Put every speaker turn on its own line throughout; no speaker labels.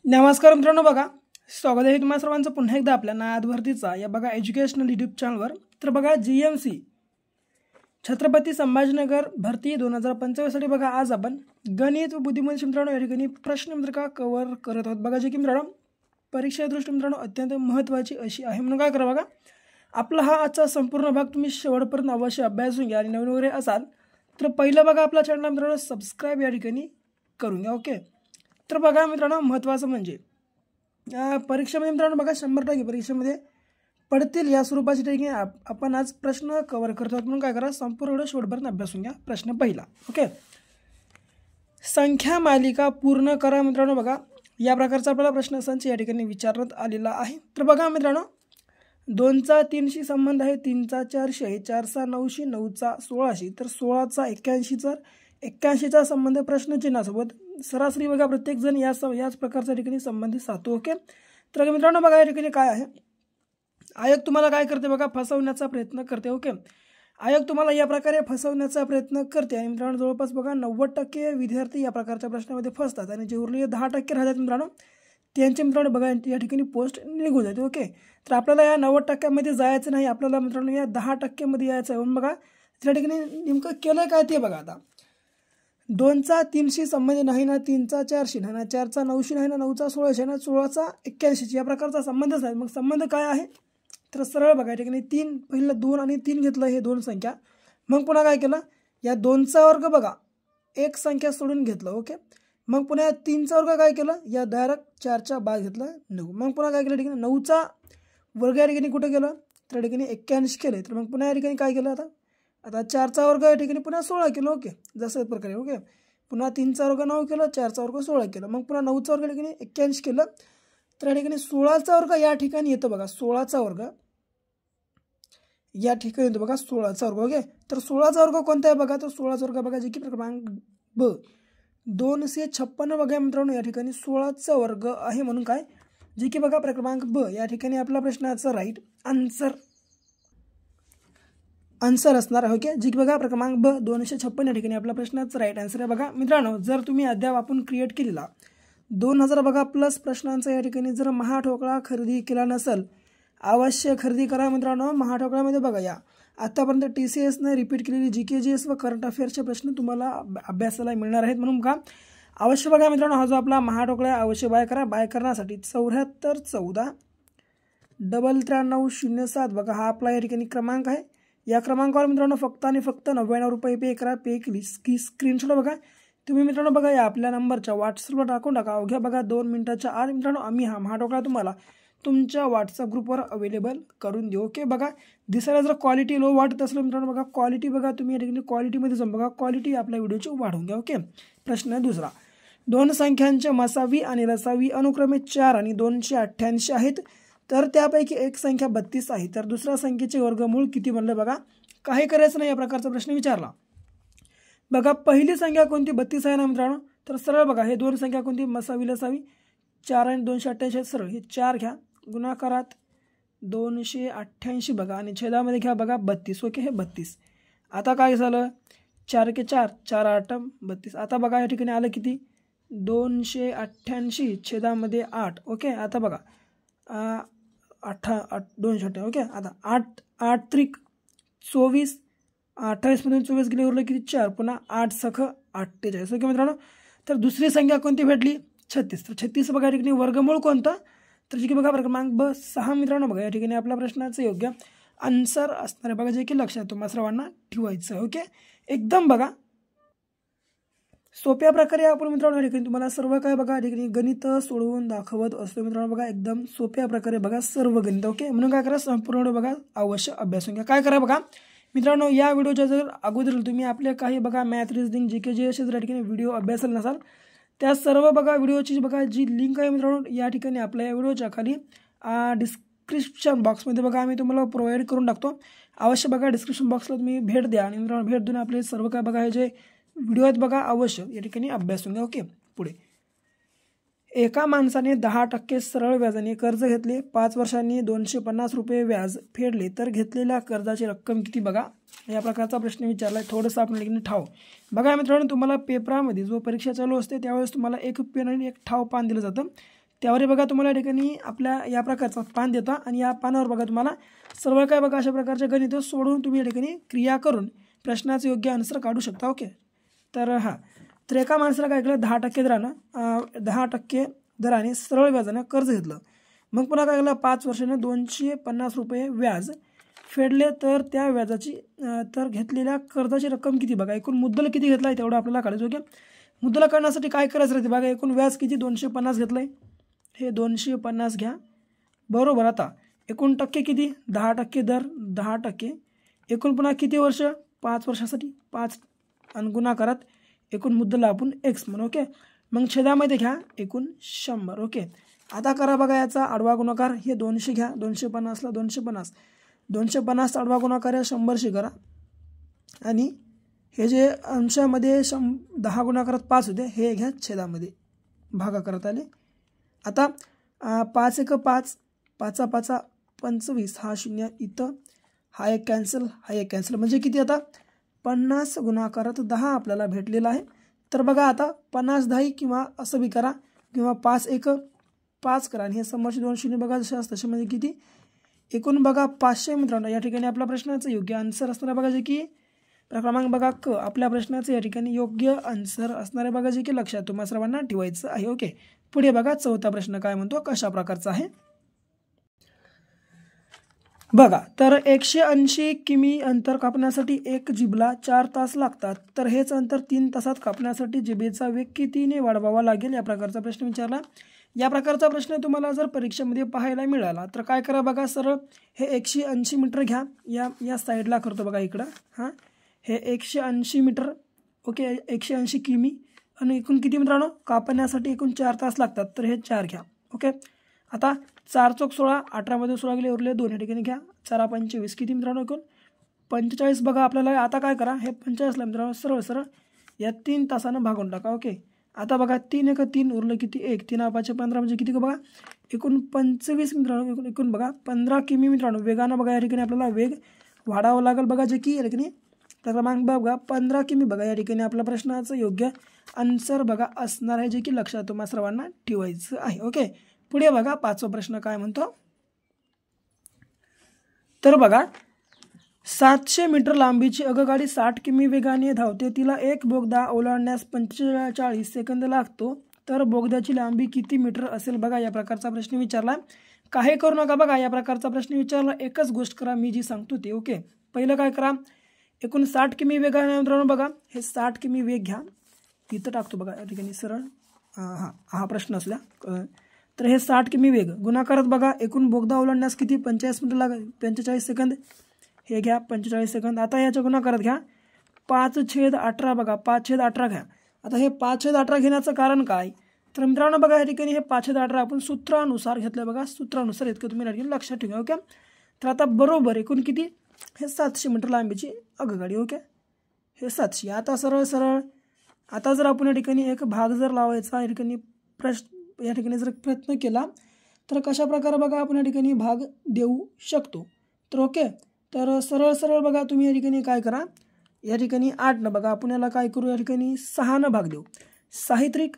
नमस्कार मित्रांनो, बघा स्वागत आहे तुम्हा सर्वांचं पुन्हा एकदा आपल्या नाद भरतीचा या बघा एज्युकेशनल यूट्यूब चॅनलवर। तर बघा जीएमसी छत्रपती संभाजीनगर भरती 2025 साठी बघा आज आपण गणित व बुद्धिमत्ता मित्रांनो या ठिकाणी प्रश्नपत्रिका कव्हर करत आहोत। बघा जे की मित्रांनो परीक्षा दृष्टी मित्रांनो अत्यंत महत्त्वाची अशी आहे, म्हणून काय करा बघा आपला हा आजचा संपूर्ण भाग तुम्ही शेवटपर्यंत अवश्य अभ्यासून घ्या। आणि नवीन वगैरे असाल तर पहिलं बघा आपल्या चॅनलला मित्रांनो सबस्क्राइब या ठिकाणी करून घ्या। ओके, तर बघा मित्रांनो महत्त्वाचं म्हणजे परीक्षेमध्ये मित्रांनो बघा 100% परीक्षेमध्ये पडतील या स्वरूपाची ठिकाणी आपण आज प्रश्न कव्हर करतो, म्हणून काय करा संपूर्ण व्हिडिओ शेवटपर्यंत अभ्यासून घ्या। प्रश्न पहिला, ओके, संख्या मालिका पूर्ण करा। मित्रांनो बघा या प्रकारचा आपल्याला प्रश्नसंच या ठिकाणी विचारण्यात आलेला आहे। तर बघा मित्रांनो 2 चा 3 शी संबंध आहे, 3 चा 4 आहे, 4 चा 9 शी, 9 चा 16 तर 16 चा 81 चा 81 चा संबंध प्रश्नचिन्हासोबत सरासरी बघा प्रत्येक जण याच प्रकारच्या ठिकाणी संबंधित साधतो। ओके, तर मित्रांनो बघा या ठिकाणी काय आहे, आयोग तुम्हाला काय करते बघा फसवण्याचा प्रयत्न करते। ओके, आयोग तुम्हाला या प्रकारे फसवण्याचा प्रयत्न करते आणि मित्रांनो जवळपास बघा 90% विद्यार्थी या प्रकारच्या प्रश्नामध्ये फसतात आणि जे उरलेले 10% राहतात मित्रांनो त्यांचे मित्रांनो बघा या ठिकाणी पोस्ट निघून जाते। ओके, तर आपल्याला या 90% जायचं नाही, आपल्याला मित्रांनो या 10% यायचं आहे। बघा त्या ठिकाणी नेमकं केलं काय ते बघा, आता 2 चा 3 शी संबंध नाही ना, 3 चा 4 शी नाही ना, 4 चा 9 शी नाही ना, 9 चा 16 शी ना, 16 चा 81 या प्रकारचा संबंधच नाही। मग संबंध काय आहे तर सरळ बघा या ठिकाणी 3 पहिलं 2 आणि 3 घेतलं, हे 2 संख्या, मग पुन्हा काय केलं या 2 चा वर्ग बघा एक संख्या सोडून घेतलं। ओके, मग पुन्हा 3 चा वर्ग काय केलं या डायरेक्ट 4 च्या बाद घेतलं 9, मग पुन्हा काय केलं ठिकाणी 9 चा वर्ग या ठिकाणी कुठे गेलं तर ठिकाणी 81 केले, तर मग पुन्हा या ठिकाणी काय केलं आता 4 चा वर्ग या ठिकाणी पुन्हा 16 केलं। ओके, जसं प्रकारे ओके पुन्हा 3 चा वर्ग 9 केलं, 4 चा वर्ग 16 केलं, मग पुन्हा 9 चा वर्ग या ठिकाणी 81 केलं, तर या ठिकाणी 16 चा वर्ग या ठिकाणी येतो बघा 16 चा वर्ग या ठिकाणी येतो बघा 16 चा वर्ग। ओके, तर 16 चा वर्ग कोणता आहे बघा, तर 16 चा वर्ग बघा जे की क्रमांक ब 256 बघा मित्रांनो या ठिकाणी 16 चा वर्ग आहे, म्हणून काय जे की बघा क्रमांक ब या ठिकाणी आपला प्रश्नाचा राईट आन्सर असणार आहे। ओके, जी की बघा क्रमांक ब 256 या ठिकाणी आपला प्रश्नाचा राईट आन्सर आहे। बघा मित्रांनो जर तुम्ही अद्याप आपण क्रिएट केलेला 2000 बघा प्लस प्रश्नांचा या ठिकाणी जर महाठोकळा खरेदी केला नसेल अवश्य खरेदी करा मित्रांनो। महाठोकळ्यामध्ये बघा या आतापर्यंत TCSने रिपीट केलेली GKGS व करंट अफेअर्सचे प्रश्न तुम्हाला अभ्यासाला मिळणार आहेत, म्हणून का अवश्य बघा मित्रांनो हा जो आपला महाठोकळा अवश्य बाय करा। बाय करण्यासाठी 74 14 9307 बघा हा आपला या ठिकाणी क्रमांक आहे। या क्रमांकावर मित्रांनो फक्त आणि फक्त 99 रुपये पे करा। पे केली की स्क्रीनशॉट बघा तुम्ही मित्रांनो बघा या आपल्या नंबरच्या व्हॉट्सअपवर टाकून टाका। अवघ्या बघा 2 मिनिटाच्या आत मित्रांनो आम्ही हा महाठोकळा तुम्हाला तुमच्या व्हॉट्सअप ग्रुपवर अवेलेबल करून देऊ। ओके, बघा दिसायला जर क्वालिटी लो वाटत असेल मित्रांनो बघा क्वालिटी बघा तुम्ही या ठिकाणी क्वालिटीमध्ये जाऊन बघा क्वालिटी आपल्या व्हिडिओची वाढवून घ्या। ओके, प्रश्न दुसरा, 2 संख्यांच्या मसावी आणि लसावी अनुक्रमे 4 आणि 288 आहेत, तर त्यापैकी एक संख्या 32 आहे, तर दुसऱ्या संख्येचे वर्गमूळ किती बनले बघा। काही करायचं नाही, या प्रकारचा प्रश्न विचारला बघा। पहिली संख्या कोणती 32 आहे ना मित्रांनो, तर सरळ बघा हे 2 संख्या कोणती मसावी लसावी 4 आणि 288 सरळ हे 4 घ्या गुणाकारात 288 बघा आणि छेदामध्ये घ्या बघा 32। ओके, हे 32 आता काय झालं 4 के 4 4 8 32, आता बघा या ठिकाणी आलं किती 288 छेदामध्ये 8। ओके, आता बघा 288 ओके, आता 8 8 त्रिक 24 28 मधून 24 गेले उरले किती 4, पुन्हा 8 सख 48। ओके मित्रांनो, तर दुसरी संख्या कोणती भेटली 36, तर 36 बघा या ठिकाणी वर्गमूळ कोणता तर जे की बघा क्रमांक ब 6 मित्रांनो बघा या ठिकाणी आपल्या प्रश्नाचं योग्य आन्सर असणार आहे बघा, जे की लक्षात तुम्हा सर्वांना ठेवायचं। ओके, एकदम बघा सोप्या प्रकारे आपण मित्रांनो या ठिकाणी तुम्हाला सर्व काय बघा या ठिकाणी गणित सोडवून दाखवत असतो मित्रांनो बघा, एकदम सोप्या प्रकारे बघा सर्व गणित। ओके, म्हणून काय करा संपूर्ण बघा अवश्य अभ्यासून घ्या। काय करा बघा मित्रांनो या व्हिडिओच्या जर अगोदर तुम्ही आपले काही बघा मॅथ रिझनिंग GKGS जर या ठिकाणी व्हिडिओ अभ्यासाला नसाल त्या सर्व बघा व्हिडिओची बघा जी लिंक आहे मित्रांनो या ठिकाणी आपल्या या व्हिडिओच्या खाली डिस्क्रिप्शन बॉक्समध्ये बघा आम्ही तुम्हाला प्रोव्हाइड करून टाकतो। अवश्य बघा डिस्क्रिप्शन बॉक्सला तुम्ही भेट द्या आणि मित्रांनो भेट देऊन आपले सर्व काय बघा हे जे व्हिडिओ आहेत बघा अवश्य या ठिकाणी अभ्यासून घ्या। ओके, पुढे एका माणसाने 10% सरळ व्याजाने कर्ज घेतले, 5 वर्षांनी 250 रुपये व्याज फेडले, तर घेतलेल्या कर्जाची रक्कम किती बघा या प्रकारचा प्रश्न विचारलाय। थोडंसं आपण ठेवून ठाव बघा मित्रांनो तुम्हाला पेपरामध्ये जो परीक्षा चालू असते त्यावेळेस तुम्हाला एक पेन आणि एक ठाव पान दिलं जातं, त्यावर बघा तुम्हाला या ठिकाणी आपल्या या प्रकारचा पान देता आणि या पानावर बघा तुम्हाला सर्व काय बघा अशा प्रकारचे गणित सोडवून तुम्ही या ठिकाणी क्रिया करून प्रश्नाचं योग्य आन्सर काढू शकता. ओके, तर तर एका माणसाला काय केलं 10% दराने सरळ व्याजानं कर्ज घेतलं. मग पुन्हा काय केलं 5 वर्षाने 250 रुपये व्याज फेडले, तर त्या व्याजाची तर घेतलेल्या कर्जाची रक्कम किती बघा. एकूण मुद्दल किती घेतला आहे तेवढं आपल्याला काढायचं. ओके, मुद्दल काढण्यासाठी काय करायचं राहते बघा. एकूण व्याज किती 250 घेतलं आहे, हे 250 घ्या बरोबर. आता एकूण टक्के किती 10% दर 10%. एकूण पुन्हा किती वर्ष 5 वर्षासाठी 5 आणि गुणाकारात एकूण मुद्दल आपण x म्हणू. ओके, मग छेदामध्ये घ्या एकूण 100. ओके, आता करा बघा याचा आडवा गुणाकार. हे 200 घ्या 250ला 250 250 आडवा गुणाकार या 100शी करा आणि हे जे अंशामध्ये 10 गुणाकारात 5 होते हे घ्या छेदामध्ये भागाकारात आले. आता 5 1 5 5 5 25 हा 0 इथं हा एक कॅन्सल हा एक कॅन्सल म्हणजे किती आता 50 गुणाकारात 10 आपल्याला भेटलेला आहे. तर बघा आता 50 10 किंवा असं बी करा किंवा 5 1 5 करा आणि हे 100चे 2 शून्य बघा जसे असतं म्हणजे किती एकूण बघा 500. मित्रांनो या ठिकाणी आपल्या प्रश्नाचं योग्य आन्सर असणार बघा जे की क्रमांक बघा क आपल्या प्रश्नाचं या ठिकाणी योग्य आन्सर असणार आहे बघा जे की लक्षात तुम्हा सर्वांना ठेवायचं आहे. ओके, पुढे बघा चौथा प्रश्न काय म्हणतो कशा प्रकारचा आहे बघा. तर 180 किमी अंतर कापण्यासाठी एक जिबला 4 तास लागतात, तर हेच अंतर 3 तासात कापण्यासाठी जिबेचा वेग कितीने वाढवावा लागेल या प्रकारचा प्रश्न विचारला. या प्रकारचा प्रश्न तुम्हाला जर परीक्षेमध्ये पाहायला मिळाला तर काय करा बघा. सरळ हे 180 मीटर घ्या या साईडला करतो बघा इकडं. हे 180 मीटर. ओके, 180 किमी आणि एकूण किती मित्रांनो कापण्यासाठी एकूण 4 तास लागतात, तर हे 4 घ्या. ओके, आता 4 चौक 16 18मध्ये 16 गेले उरले 2 या ठिकाणी घ्या 4 25 किती मित्रांनो एकूण 45 बघा आपल्याला. आता काय करा हे 45ला मित्रांनो सरळ सरळ या 3 तासानं भागून टाका. ओके, आता बघा 3 1 3 उरलं किती 1 3 5 15 म्हणजे किती बघा एकूण 25 मित्रांनो. एकूण बघा 15 किमी मित्रांनो वेगानं बघा या ठिकाणी आपल्याला वेग वाढावं लागेल बघा जे की या ठिकाणी क्रमांक बघा 15 किमी बघा या ठिकाणी आपल्या प्रश्नाचं योग्य आन्सर बघा असणार आहे जे की लक्षात तुम्हा सर्वांना ठेवायचं आहे. ओके, पुढे बघा 5वा प्रश्न काय म्हणतो. तर बघा 700 मीटर लांबीची आगगाडी 60 किमी वेगाने धावते, तिला एक बोगदा ओलांडण्यास 45 सेकंद लागतो, तर बोगद्याची लांबी किती मीटर असेल बघा या प्रकारचा प्रश्न विचारला. काही करू नका बघा या प्रकारचा प्रश्न विचारला एकच गोष्ट करा मी जी सांगतो ते. ओके, पहिलं काय करा एकूण 60 किमी वेगाने मित्रांनो बघा हे 60 किमी वेग घ्या तिथं टाकतो बघा या ठिकाणी सरळ. हा प्रश्न असला तर हे 60 किमी वेग गुणाकारात बघा एकूण बोगदा ओलांडण्यास किती 45 मिनिट लागेल 45 सेकंद हे घ्या 45 सेकंद. आता याच्या गुणाकारात घ्या 5/18 बघा 5/18 घ्या. आता हे 5/18 घेण्याचं कारण काय तर मित्रांनो बघा या ठिकाणी हे 5/18 आपण सूत्रानुसार घेतलं बघा सूत्रानुसार इतकं तुम्ही या ठिकाणी लक्षात ठेवा. ओके, तर आता बरोबर एकूण किती हे 700 मीटर लांबीची आगगाडी. ओके, हे 700. आता सरळ सरळ आता जर आपण या ठिकाणी एक भाग जर लावायचा या ठिकाणी या ठिकाणी जर प्रयत्न केला तर कशा प्रकारे बघा आपण या ठिकाणी भाग देऊ शकतो. तर ओके, तर सरळ सरळ बघा तुम्ही या ठिकाणी काय करा या ठिकाणी 8 न बघा आपण याला काय करू या ठिकाणी 6 न भाग देऊ. 6 त्रिक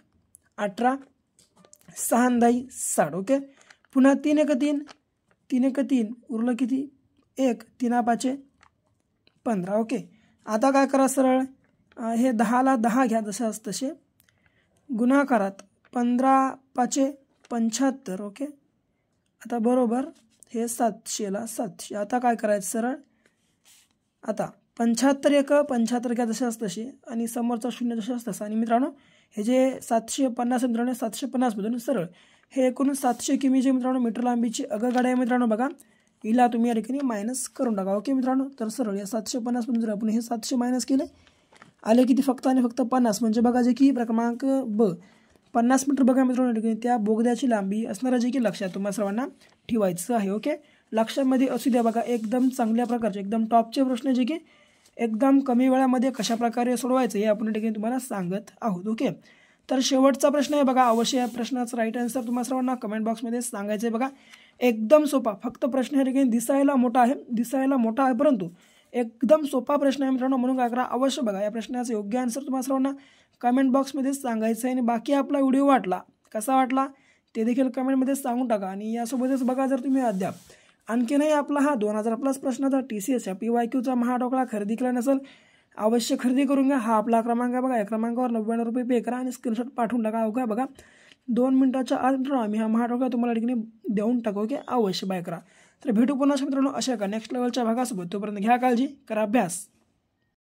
18 6 10 60. ओके, पुन्हा 3 1 3 3 1 3 उरलं किती 1 3 5 15. ओके, आता काय करा सरळ हे 10ला 10 घ्या जसं तसे गुणाकारात 15 5 75. ओके, आता बरोबर हे 700ला 700. आता काय करायचं सरळ आता 75 1 75 घ्या जसे तसे आणि समोरचा 0 जसे तसं आणि मित्रांनो हे जे 750 मित्रांनो 750 मधून सरळ हे एकूण 700 किमीचे मित्रांनो मीटर लांबीची आगगाडी आहे मित्रांनो बघा हिला तुम्ही या ठिकाणी मायनस करून टाका. ओके मित्रांनो, तर सरळ या 750 मधून जर आपण हे 700 मायनस केले आले किती फक्त आणि फक्त 50 म्हणजे बघा जे की क्रमांक ब 50 मीटर बघा मित्रांनो ठिकाणी त्या बोगद्याची लांबी असणार जे की लक्षात तुम्हाला सर्वांना ठेवायचं आहे. ओके, लक्षामध्ये असू द्या बघा एकदम चांगल्या प्रकारचे एकदम टॉपचे प्रश्न जे की एकदम कमी वेळामध्ये कशा प्रकारे सोडवायचं हे आपण ठिकाणी तुम्हाला सांगत आहोत. ओके, तर शेवटचा प्रश्न आहे बघा अवश्य या प्रश्नाचं राईट आन्सर तुम्हाला सर्वांना कमेंट बॉक्समध्ये सांगायचं आहे बघा. एकदम सोपा फक्त प्रश्न या ठिकाणी दिसायला मोठा आहे परंतु एकदम सोपा प्रश्न आहे मित्रांनो म्हणून काय करा अवश्य बघा या प्रश्नाचं योग्य आन्सर तुम्हाला सर्वांना कमेंट बॉक्समध्ये सांगायचं आहे. आणि बाकी आपला व्हिडिओ कसा वाटला ते देखील कमेंटमध्ये सांगून टाका. आणि यासोबतच बघा, जर तुम्ही अद्याप आणखीनही आपला हा 2000+ प्रश्नाचा TCS PYQचा महाडोकळा खरेदी केला नसेल, अवश्य खरेदी करून घ्या. हा आपला क्रमांक आहे बघा, या क्रमांकावर 99 रुपये पे करा आणि स्क्रीनशॉट पाठवून टाका. ओके बघा, 2 मिनिटाच्या आत मित्रांनो आम्ही हा महाडोकळा तुम्हाला ठिकाणी देऊन टाकू. की अवश्य बाय करा. तर भेटू पुन्हा मित्रांनो अशा का नेक्स्ट लेवलच्या भागासोबत. तोपर्यंत घ्या काळजी, करा अभ्यास.